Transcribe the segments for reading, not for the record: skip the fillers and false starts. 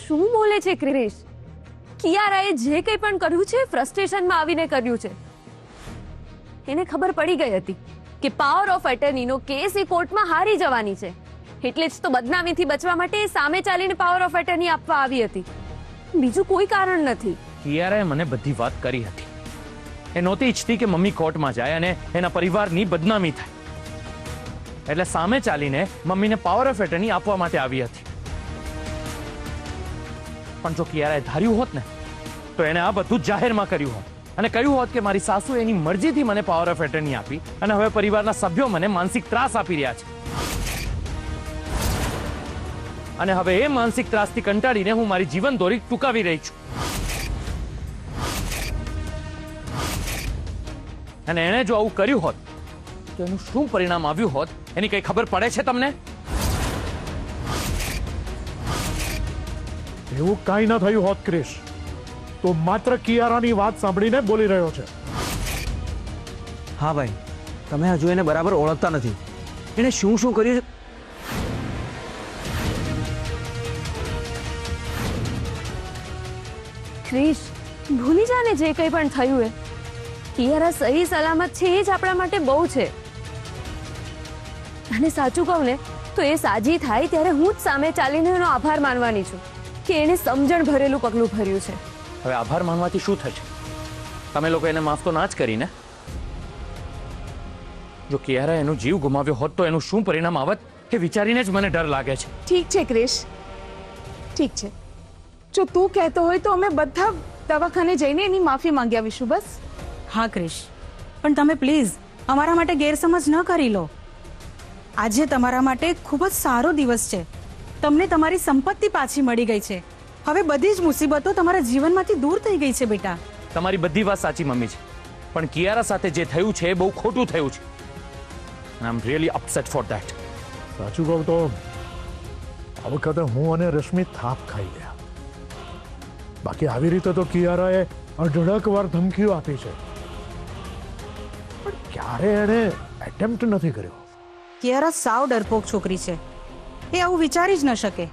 શું બોલે છે ક્રિશ? કિયારાએ જે કંઈ પણ કર્યું છે ફ્રસ્ટ્રેશનમાં આવીને કર્યું છે. એને ખબર પડી ગઈ હતી કે પાવર ઓફ એટર્નીનો કેસ એ કોર્ટમાં હારી જવાની છે, એટલે જ તો બદનામીથી બચવા માટે એ સામે ચાલીને પાવર ઓફ એટર્ની આપવા આવી હતી. બીજું કોઈ કારણ નથી. કિયારાએ મને બધી વાત કરી હતી. એ નહોતી ઈચ્છતી કે મમ્મી કોર્ટમાં જાય અને એના પરિવારની બદનામી થાય, એટલે સામે ચાલીને મમ્મીને પાવર ઓફ એટર્ની આપવા માટે આવી હતી. પણ જો કિયારાએ ધાર્યું હોત ને તો એને આ બધું જાહેરમાં કર્યું હોત અને કહ્યું હોત કે મારી સાસુ એની મરજીથી મને પાવર ઓફ એટર્ની આપી અને હવે પરિવારના સભ્યો મને માનસિક ત્રાસ આપી રહ્યા છે, અને હવે એ માનસિક ત્રાસથી કંટાળીને હું મારી જીવન દોરી ટૂંકાવી રહી છું. અને એણે જો આવું કર્યું હોત તો એનું શું પરિણામ આવ્યું હોત એની કઈ ખબર પડે છે તમને? એવું કાંઈ ન થયું હોત ક્રિશ. તો માત્ર કિયારાની વાત સાંભળીને બોલી રહ્યો છે. હા ભાઈ, તમે હજુ એને બરાબર ઓળખતા નથી. એને શું શું કર્યું છે. ક્રિશ, ભૂલી જા ને જે કંઈ પણ થયું એ. કિયારા સહી સલામત છે એ જ આપણા માટે બહુ છે. અને સાચું કહું ને તો એ સાજી થાય ત્યારે હું જ સામે ચાલીને એનો આભાર માનવાની છું કે એણે સમજણ ભરેલું પગલું ભર્યું છે. હવે આભાર માનવાથી શું થશે? તમે લોકો એને માફ તો ના જ કરીને. જો કિયારા એનો જીવ ગુમાવ્યો હોત તો એનું શું પરિણામ આવત એ વિચારીને જ મને ડર લાગે છે. ઠીક છે ક્રિશ, ઠીક છે. જો તું કહેતો હોય તો અમે બધા દવાખાને જઈને એની માફી માંગી આવીશું. બસ. હા ક્રિશ, પણ તમે પ્લીઝ અમારા માટે ગેરસમજ ન કરી લો. આજે તમારા માટે ખૂબ જ સારો દિવસ છે. તમને તમારી સંપત્તિ પાછી મળી ગઈ છે. હવે બધી જ મુસીબતો તમારા જીવનમાંથી દૂર થઈ ગઈ છે બેટા. તમારી બધી વાત સાચી મમ્મી છે, પણ કિયારા સાથે જે થયું છે એ બહુ ખોટું થયું છે. I am really upset for that. સાચું કહું તો આ વખતે હું અને રશ્મિ થાપ ખાઈ ગયા. બાકી આવી રીતે તો કિયારાએ અઢળક વાર ધમકીઓ આપી છે, પણ ક્યારે એણે એટેમ્પ્ટ નથી કર્યો. કિયારા સાવ ડરપોક છોકરી છે. એ આવું વિચારી જ ન શકે.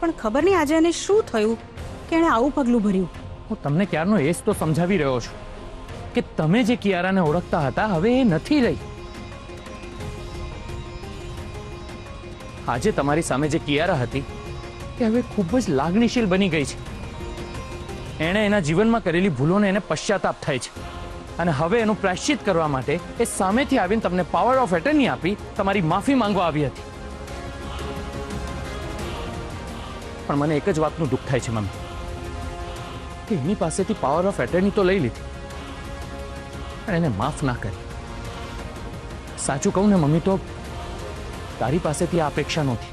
પણ ખબર નહીં આજે એને શું થયું કે એણે આવું પગલું ભર્યું. હું તમને ક્યારનો એ જ તો સમજાવી રહ્યો છું કે તમે જે કિયારાને ઓળખતા હતા હવે એ નથી રહી. આજે તમારી સામે જે કિયારા હતી એ હવે ખૂબ જ લાગણીશીલ બની ગઈ છે. એણે એના જીવનમાં કરેલી ભૂલોને એને પશ્ચાતાપ થાય છે, અને હવે એનું પ્રાયશ્ચિત કરવા માટે એ સામેથી આવીને તમને પાવર ઓફ એટર્ની આપી તમારી માફી માંગવા આવી હતી. પણ મને એક જ વાતનું દુઃખ થાય છે મમ્મી, કે એની પાસેથી પાવર ઓફ એટર્ની તો લઈ લીધી પણ એને માફ ના કરી. સાચું કહું ને મમ્મી, તો તારી પાસેથી આ અપેક્ષા નહોતી.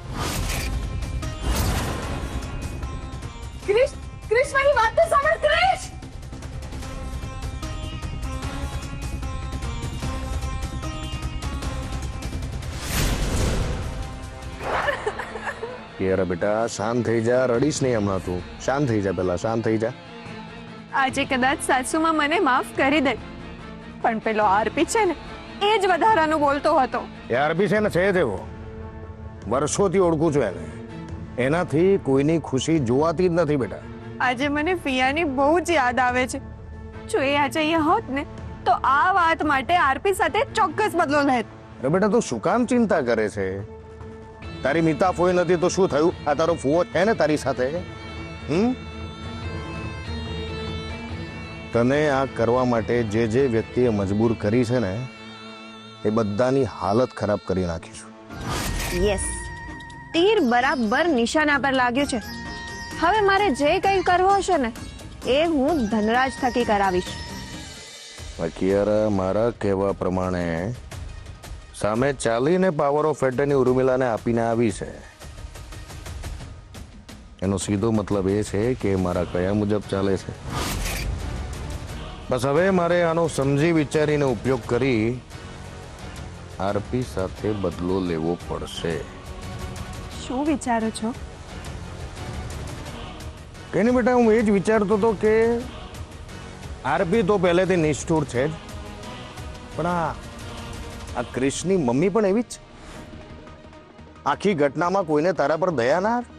ક્રિશ, ક્રિશ મારી વાત તો સાંભળ ક્રિશ. યાર બેટા શાંત થઈ જા, રડીશ નહીં હમણાં. તું શાંત થઈ જા, પેલા શાંત થઈ જા. આજે કદાચ સાસુમાં મને માફ કરી દે, પણ પેલો આરપી છે ને એ જ વધારાનું બોલતો હતો. યાર બી છે ને, છે તેવો. વર્ષોથી ઓળખું છું એને. એનાથી કોઈની ખુશી જોવાતી જ નથી બેટા. આજે મને ફિયાની બહુ જ યાદ આવે છે. જો એ આજે અહીંયા હોત ને તો આ વાત માટે આરપી સાથે ચોક્કસ બદલો લેત. અરે બેટા તું શું કામ ચિંતા કરે છે? તારી મિતા ફોઈ નથી તો શું થયું? આ તારો ફુવો છે ને તારી સાથે. તને આ કરવા માટે જે જે વ્યક્તિએ મજબૂર કરી છે ને એ બધાની હાલત ખરાબ કરી નાખીશું. યસ, તીર બરાબર નિશાના પર લાગ્યું છે. હવે મારે જે કંઈ કરવું હશે ને એ હું ધનરાજ થકી કરાવીશ. કિયારા, મારા કહેવા પ્રમાણે સામે ચાલીને પાવર ઓફ એટર્ની ઉર્મિલાને આપીને આવી છે. એનો સીધો મતલબ એ છે કે મારા કયા મુજબ ચાલે છે. બસ હવે મારે આનો સમજી વિચારીને ઉપયોગ કરી આરપી સાથે બદલો લેવો પડશે. શું વિચારો છો? કઈ નહીં બેટા, હું એ જ વિચારતો હતો કે આરપી તો પહેલેથી નિષ્ઠુર છે જ, પણ આ ક્રિશની મમ્મી પણ એવી જ. આખી ઘટનામાં કોઈને તારા પર દયા ના આવે.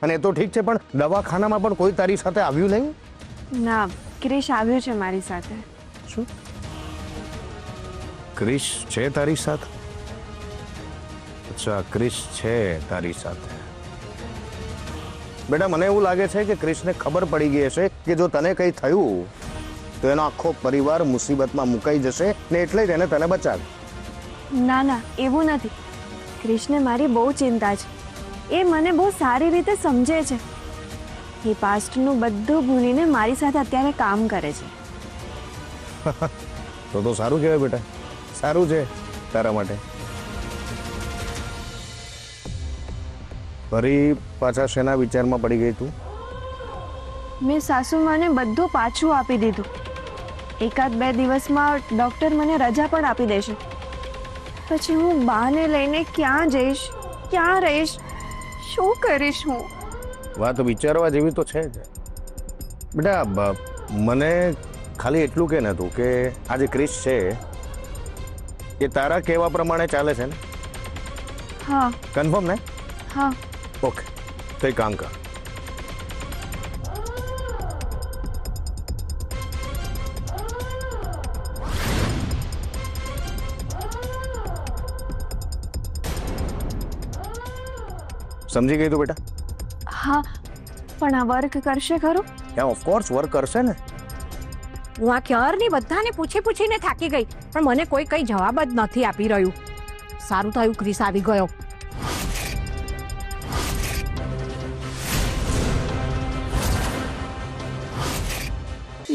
અને એ તો ઠીક છે, પણ દવાખાનામાં પણ કોઈ તારી સાથે આવ્યું નહીં? ના, ક્રિશ આવ્યો છે મારી સાથે. શું ક્રિશ છે તારી સાથે? અચ્છા, ક્રિશ છે તારી સાથે. બેટા, મને એવું લાગે છે કે ક્રિશને ખબર પડી ગઈ હશે કે જો તને કંઈ થયું તો એનો આખો પરિવાર મુસીબતમાં મુકાઈ જશે ને એટલે જ એને તને બચાવી. ના ના, એવું નથી. ક્રિશને મારી બહુ ચિંતા છે. એ મને બહુ સારી રીતે સમજે છે. એ પાસ્ટનું બધું ભૂલીને મારી સાથે અત્યારે કામ કરે છે. તો સારું કહેવાય બેટા, સારું છે તારા માટે. ફરી પાછા શેના વિચારમાં પડી ગઈ તું? મેં સાસુમાને બધું પાછું આપી દીધું. 1-2 દિવસમાં ડૉક્ટર મને રજા પણ આપી દેશે. પછી હું બાને લઈને ક્યાં જઈશ, ક્યાં રહીશ, શું કરીશ હું? વાત વિચારવા જેવી તો છે જ બેટા. મને ખાલી એટલું કે નતું કે આ જે ક્રિશ છે એ તારા કહેવા પ્રમાણે ચાલે છે ને? હા. કન્ફર્મ ને? હા. ઓકે, તો એક કામ કર. સમજી ગઈ તું બેટા? હા, પણ આ વર્ક કરશે ખરું? યા ઓફકોર્સ વર્ક કરશે ને. હું આ ક્યારની બધાને પૂછીને થાકી ગઈ, પણ મને કોઈ કઈ જવાબ જ નથી આપી રહ્યું. સારું થયું ક્રિસ આવી ગયો.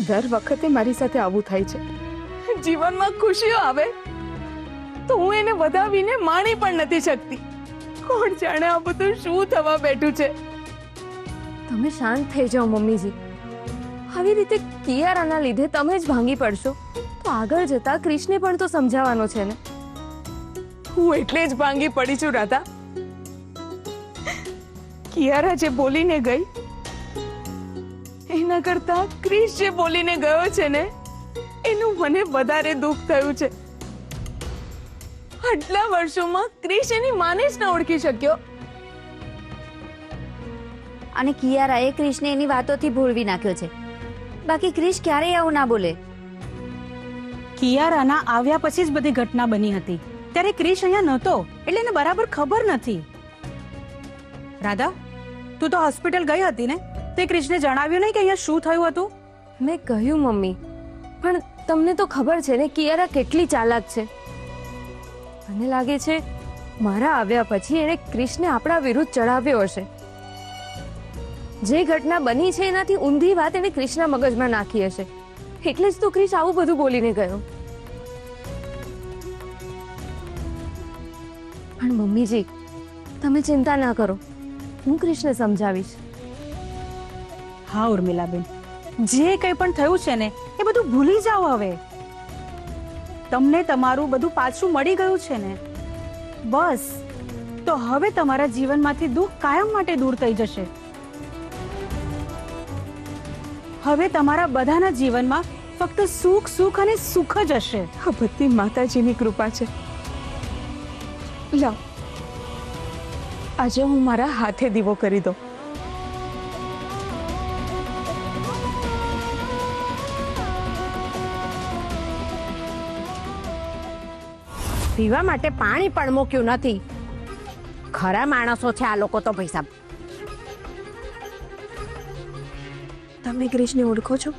દર વખતે મારી સાથે આવું થાય છે. જીવનમાં ખુશીઓ આવે તો હું એને વધાવીને માણી પણ નથી શકતી. કોણ જાણે આ બધું શું થવા બેઠું છે. તમે શાંત થઈ જાઓ મમ્મીજી. આવી રીતે કિયારાના લીધે તમે જ ભાંગી પડશો તો આગળ જતા ક્રિશને પણ તો સમજાવવાનો છે ને. હું એટલે જ ભાંગી પડી છું રાધા. કિયારા જે બોલીને ગઈ એના કરતા ક્રિશ જે બોલીને ગયો છે ને એનું મને વધારે દુઃખ થયું છે. આટલા વર્ષોમાં ક્રિશ એની માને જ ન ઓળખી શક્યો. અને કિયારાએ ક્રિશને એની વાતોથી ભૂલવી નાખ્યો છે. બાકી ક્રિશ ક્યારેય આવું ના બોલે. કિયારાના આવ્યા પછી જ બધી ઘટના બની હતી. ત્યારે ક્રિશ અહીંયા નહોતો એટલે એને બરાબર ખબર નથી. રાધા, તું તો હોસ્પિટલ ગઈ હતી ને? તે ક્રિશને જણાવ્યું નહીં કે અહીંયા શું થયું હતું? મેં કહ્યું મમ્મી, પણ તમને તો ખબર છે ને કિયારા કેટલી ચાલાક છે. મને લાગે છે મારા આવ્યા પછી એણે ક્રિશને આપણા વિરુદ્ધ ચડાવ્યો હશે. જે ઘટના બની છે એનાથી ઊંધી વાત એણે ક્રિશના મગજમાં નાખી હશે. એટલે જ તો ક્રિશ આવું બધું બોલીને ગયો. પણ મમ્મીજી, તમે ચિંતા ના કરો, હું ક્રિશને સમજાવીશ. હા ઉર્મિલાબેન, જે કંઈ પણ થયું છે ને એ બધું ભૂલી જાઓ હવે. તમને તમારું બધું પાછું મળી ગયું છે ને, બસ. તો હવે તમારા જીવનમાંથી દુઃખ કાયમ માટે દૂર થઈ જશે. હવે તમારા બધાના જીવનમાં ફક્ત સુખ સુખ અને સુખ જ હશે. આ બધી માતાજીની કૃપા છે. લાવ, આજે હું મારા હાથે દીવો કરી દઉં. પીવા માટે પાણી પણ મૂક્યું નથી. ખરા માણસો છે આ લોકો તો પૈસા. તમે ક્રિશને ઓળખો છો?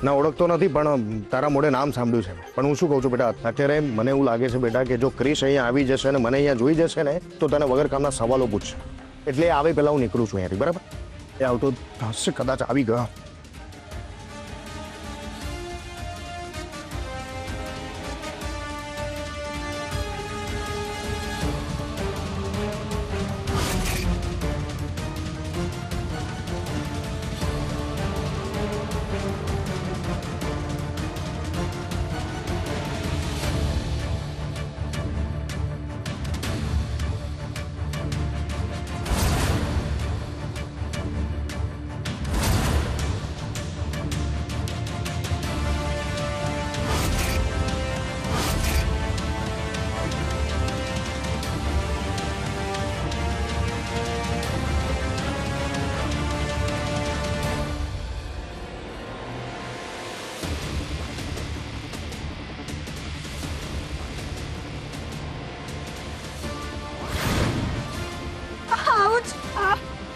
ના, ઓળખતો નથી, પણ તારા મોઢે નામ સાંભળ્યું છે. પણ હું શું કહું છું બેટા, અત્યારે મને એવું લાગે છે બેટા કે જો ક્રિશ અહીંયા આવી જશે ને મને અહીંયા જોઈ જશે ને તો તને વગર કામના સવાલો પૂછશે. એટલે આવે પહેલા હું નીકળું છું અહીંયાથી, બરાબર? એ આવતો હશે, કદાચ આવી ગયો.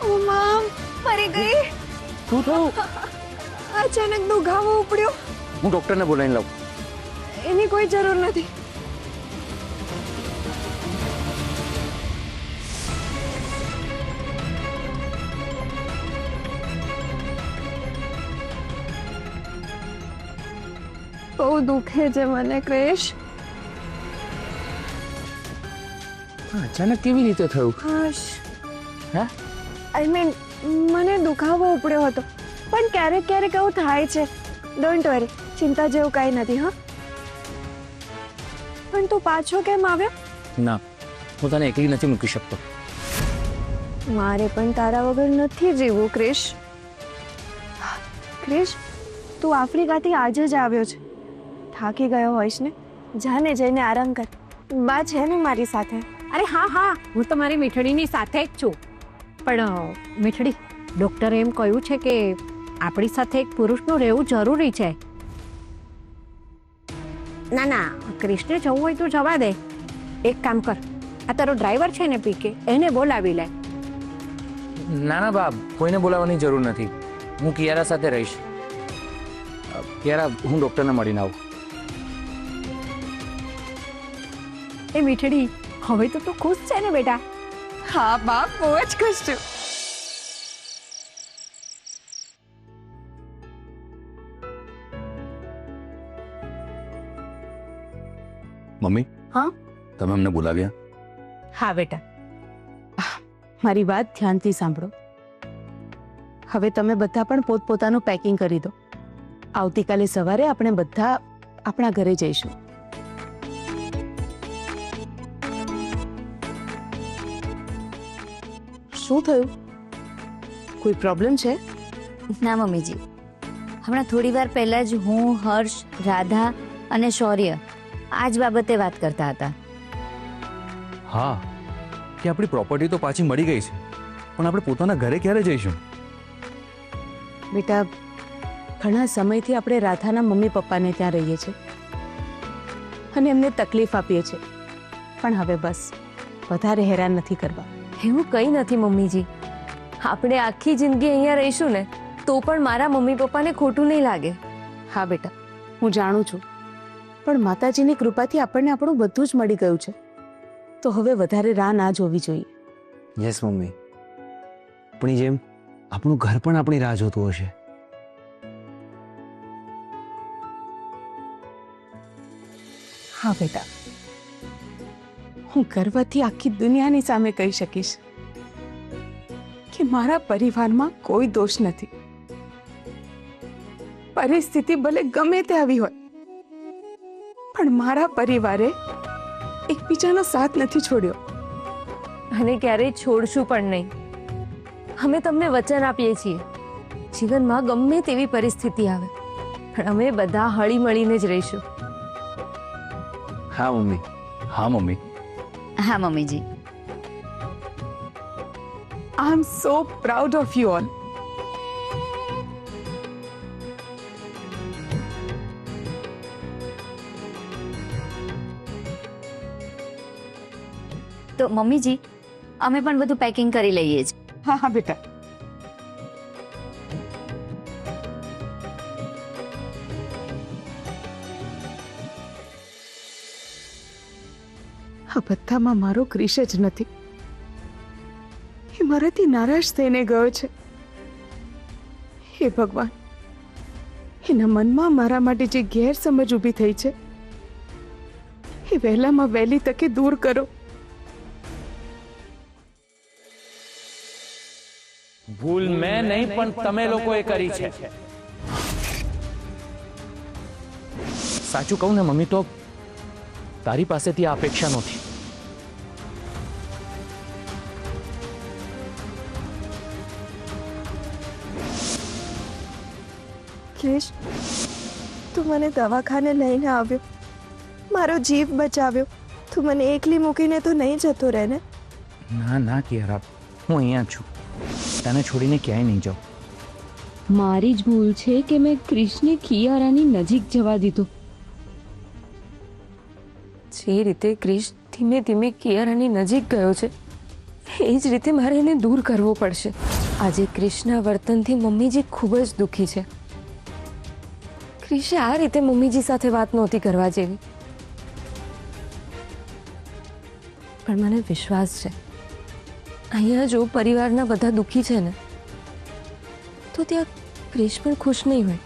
ઓ મામ, મરી ગઈ. શું થયું? અચાનક દુખાવો ઉપડ્યો. હું ડોક્ટરને બોલાવીને લાવું. એની કોઈ જરૂર નથી. બહુ દુખે છે મને ક્રેશ. અચાનક કેવી રીતે થયું? હશ. હે? આઈ મીન મને દુખાવો ઉપડ્યો હતો, પણ ક્યારેક ક્યારેક એવું થાય છે. ડોન્ટ વરી, ચિંતા જેવું કાંઈ નથી. હા, પણ તું પાછો કેમ આવ્યો? ના, હું તને એકલી નથી મૂકી શકતો. મારે પણ તારા વગર નથી જીવવું ક્રિશ. ક્રિશ, તું આફ્રિકાથી આજે જ આવ્યો છે. થાકી ગયો હોઈશ ને? જાને જઈને આરામ કર. બા છે ને મારી સાથે? અરે હા હા, હું તો મારી મીઠડીની સાથે જ છું. પણ મીઠડી, ડૉક્ટરે એમ કહ્યું છે કે આપણી સાથે એક પુરુષનું રહેવું જરૂરી છે. ના ના, ક્રિશને જવું હોય તો જવા દે. એક કામ કર, આ તારો ડ્રાઈવર છે ને પીકે, એને બોલાવી લે. ના ના બાપ, કોઈને બોલાવવાની જરૂર નથી. હું કિયારા સાથે રહીશ. કિયારા, હું ડોક્ટરને મળીને આવું. એ મીઠડી, હવે તો તું ખુશ છે ને બેટા? હા બા, બહુ જ ખુશ છું. મમ્મી, હા? તમે અમને બોલાવ્યા? હા બેટા, મારી વાત ધ્યાનથી સાંભળો. હવે તમે બધા પણ પોતપોતાનું પેકિંગ કરી દો. આવતીકાલે સવારે આપણે બધા આપણા ઘરે જઈશું. શું થયું? કોઈ પ્રોબ્લેમ છે? ના મમ્મીજી, હમણાં થોડી વાર પહેલા જ હું, હર્ષ, રાધા અને શૌર્ય આ જ બાબતે વાત કરતા હતા. હા, કે આપણી પ્રોપર્ટી તો પાછી મળી ગઈ છે, પણ આપણે પોતાના ઘરે ક્યારે જઈશું? બેટા, ઘણા સમયથી આપણે રાધાના મમ્મી પપ્પાને ત્યાં રહીએ છીએ અને એમને તકલીફ આપીએ છીએ, પણ હવે બસ વધારે હેરાન નથી કરવા. એવું કંઈ નથી મમ્મીજી. આપણે આખી જિંદગી અહીંયા રહીશું ને તો પણ મારા મમ્મી પપ્પાને ખોટું નહીં લાગે. હા બેટા, હું જાણું છું, પણ માતાજીની કૃપાથી આપણને આપણું બધું જ મળી ગયું છે, તો હવે વધારે રાહ ના જોવી જોઈએ. યસ મમ્મી, આપણી જેમ આપણું ઘર પણ આપણી રાહ જોતું હશે. હા બેટા, હું ગર્વથી આખી દુનિયાની સામે કહી શકીશ કે મારા પરિવારમાં કોઈ દોષ નથી. પરિસ્થિતિ ભલે ગમે તે આવી હોય, પણ મારા પરિવારે એકબીજાનો સાથ નથી છોડ્યો. અને ક્યારેય છોડશું પણ નહીં. અમે તમને વચન આપીએ છીએ, જીવનમાં ગમે તેવી પરિસ્થિતિ આવે પણ અમે બધા હળી મળીને જ રહીશું. હા મમ્મી. હા મમ્મી. હા મમ્મીજી. I am so proud of you all. તો મમ્મીજી, અમે પણ બધું પેકિંગ કરી લઈએ છીએ. હા હા બેટા. આ બધામાં મારો ક્રિશ જ નથી. એ મારાથી નારાજ થઈને ગયો છે. હે ભગવાન, એના મનમાં મારા માટે જે ગેરસમજ ઊભી થઈ છે એ વહેલામાં વહેલી તકે દૂર કરો. ભૂલ મેં નહીં પણ તમે લોકોએ કરી છે. સાચું કહું ને મમ્મી, તો તારી પાસેથી આ અપેક્ષા નહોતી. ક્રિશ, તું મને દવાખાને લઈને આવ્યો, મારો જીવ બચાવ્યો. તું મને એકલી મૂકીને તો નહીં જતો રહે ને? ના ના કિયારા, હું અહીંયા જ છું. તને છોડીને ક્યાંય નહીં જાઉં. મારી જ ભૂલ છે કે મેં ક્રિશને કિયારાની નજીક જવા દીધો. જે રીતે ક્રિશ ધીમે ધીમે કિયારાની નજીક ગયો છે, એ જ રીતે મારે એને દૂર કરવો પડશે. આજે ક્રિશના વર્તનથી મમ્મીજી ખૂબ જ દુઃખી છે. ક્રિશે આ રીતે મમ્મીજી સાથે વાત નહોતી કરવા જેવી. પણ મને વિશ્વાસ છે અહીંયા જો પરિવારના બધા દુઃખી છે ને તો ત્યાં ક્રિશ પણ ખુશ નહીં હોય.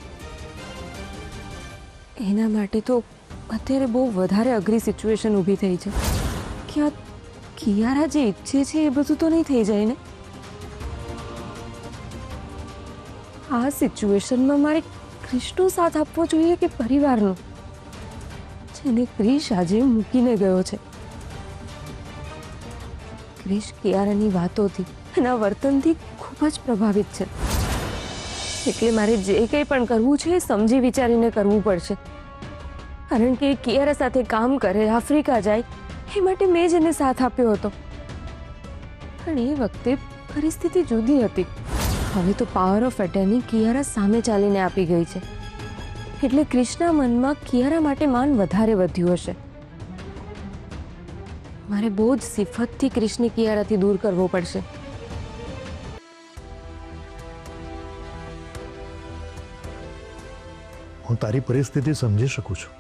એના માટે તો અત્યારે બહુ વધારે અઘરી સિચ્યુએશન ઊભી થઈ છે કે આ કિયારા જે ઈચ્છે છે એ બધું તો નહીં થઈ જાય ને. આ સિચ્યુએશનમાં મારે ક્રિશનો સાથ આપવો જોઈએ કે પરિવારનો, જેને ક્રિશ આજે મૂકીને ગયો છે. ક્રિશ કિયારાની વાતોથી એના વર્તનથી ખૂબ જ પ્રભાવિત છે. એટલે મારે જે કંઈ પણ કરવું છે એ સમજી વિચારીને કરવું પડશે. કારણ કે કિયારા સાથે કામ કરે, આફ્રિકા જાય, એ માટે મેં જ એને સાથ આપ્યો હતો. પણ એ વખતે પરિસ્થિતિ જુદી હતી. હવે તો પાવર ઓફ એટર્ની કિયારા સામે ચાલીને આપી ગઈ છે. એટલે ક્રિશના મનમાં કિયારા માટે માન વધારે વધ્યું હશે. મારે બહુ જ સિફતથી ક્રિશને કિયારાથી દૂર કરવો પડશે. હું તારી પરિસ્થિતિ સમજી શકું છું.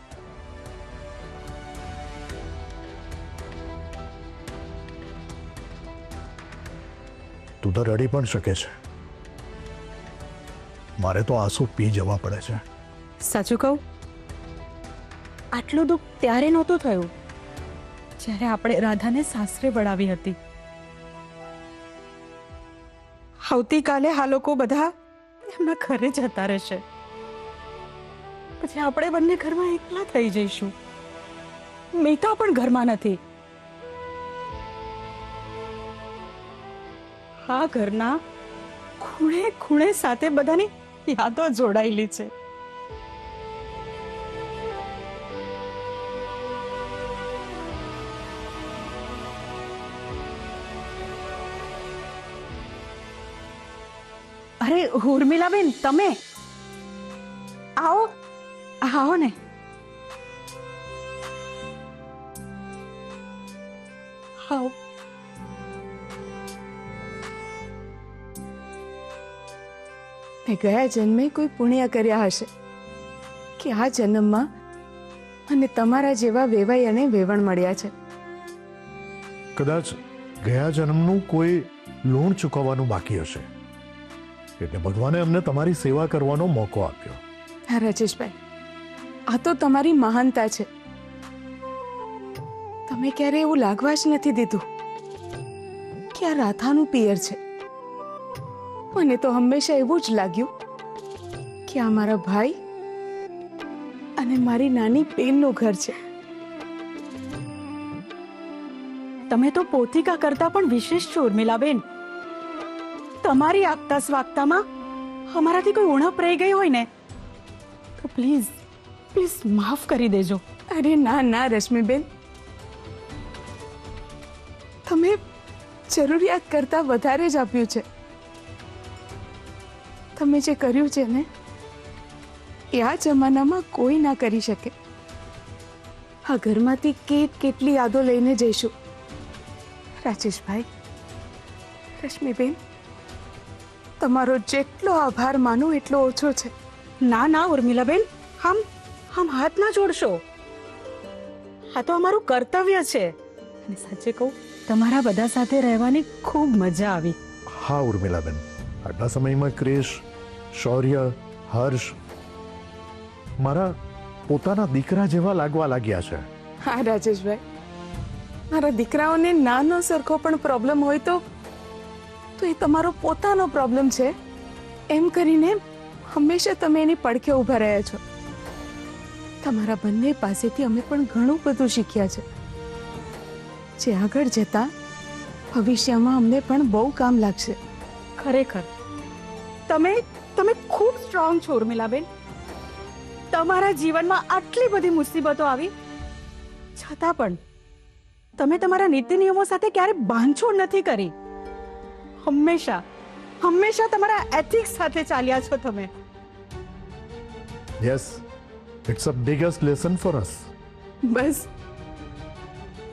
તું તો રડી પણ શકે છે. મારે તો આંસુ પી જવા પડે છે. સાચું કહું, આટલું દુઃખ ત્યારે નહોતું થયું જ્યારે આપણે રાધાને સાસરે વળાવી હતી. આવતીકાલે આ લોકો બધા એમના ઘરે જતા રહેશે. પછી આપણે બંને ઘરમાં એકલા થઈ જઈશું. મેતા પણ ઘરમાં નથી. આ ઘરના ખૂણે ખૂણે સાથે બધાની યાદો જોડાયેલી છે. અરે ઉર્મિલાબેન, તમે આવો આવો ને. આવો. મેં ગયા જન્મે કોઈ પુણ્ય કર્યા હશે કે આ જન્મમાં મને તમારા જેવા વેવાઈ અને વેવણ મળ્યા છે. કદાચ ગયા જન્મનું કોઈ લોન ચૂકવવાનું બાકી હશે, એટલે ભગવાને અમને તમારી સેવા કરવાનો મોકો આપ્યો. હા રાજેશભાઈ, આ તો તમારી મહાનતા છે. તમે ક્યારે એવું લાગવા જ નથી દીધું કે આ રાધાનું પિયર છે. મને તો હંમેશા એવું જ લાગ્યું કે આ મારા ભાઈ અને મારી નાની બેનનું ઘર છે. તમે તો પોતિકા કરતા પણ વિશેષ છો ઉર્મિલાબેન. તમારી આગતા સ્વાગતામાં અમારાથી કોઈ ઉણપ રહી ગઈ હોય ને તો પ્લીઝ પ્લીઝ માફ કરી દેજો. અરે ના ના રશ્મિબેન, તમે જરૂરિયાત કરતા વધારે જ આપ્યું છે. તમે જે કર્યું છે ને એ આ જમાનામાં કોઈ ના કરી શકે. આ ઘરમાંથી કેટલી યાદો લઈને જઈશું. રાજેશભાઈ, રશ્મિબેન, તમારો જેટલો આભાર માનું એટલો ઓછો છે. ના ના ઉર્મિલાબેન, હમ હાથ ના જોડશો. આ તો અમારું કર્તવ્ય છે. અને સાચે કહું, તમારા બધા સાથે રહેવાની ખૂબ મજા આવી. હા ઉર્મિલાબેન, આટલા સમયમાં ક્રિશ, શૌર્ય, હર્ષ મારા પોતાના દીકરા જેવા લાગવા લાગ્યા છે. હા રાજેશભાઈ, મારા દીકરાઓને નાનો સરખો પણ પ્રોબ્લેમ હોય તો એ તમારો પોતાનો પ્રોબ્લેમ છે એમ કરીને હંમેશા તમે એની પડખે ઊભા રહ્યા છો. તમારા બંને પાસેથી અમે પણ ઘણું બધું શીખ્યા છે, જે આગળ જતા ભવિષ્યમાં અમને પણ બહુ કામ લાગશે. ખરેખર તમે ખૂબ સ્ટ્રોંગ છો ઉર્મિલાબેન. તમારા જીવનમાં આટલી બધી મુસીબતો આવી છતાં પણ તમે તમારા નીતિ નિયમો સાથે ક્યારે બાંધછોડ નથી કરી. હંમેશા તમારા એથિક્સ સાથે ચાલ્યા છો તમે. Yes, it's a biggest lesson for us. બસ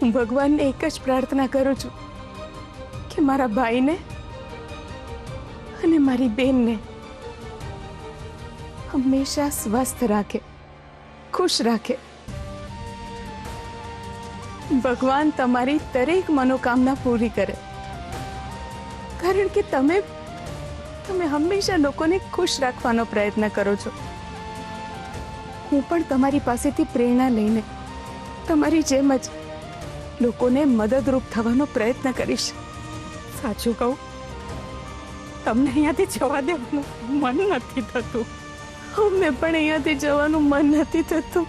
હું ભગવાનને એક જ પ્રાર્થના કરું છું કે મારા ભાઈને અને મારી બેનને હંમેશા સ્વસ્થ રાખે, ખુશ રાખે. ભગવાન તમારી દરેક મનોકામના પૂરી કરે, કારણ કે તમે હંમેશા લોકોને ખુશ રાખવાનો પ્રયત્ન કરો છો. હું પણ તમારી પાસેથી પ્રેરણા લઈને તમારી જેમ જ લોકોને મદદરૂપ થવાનો પ્રયત્ન કરીશ. સાચું કહું, તમને અહીંયાથી જવા દેવાનું મન નથી થતું. મેં પણ અહીંયાથી જવાનું મન નથી થતું.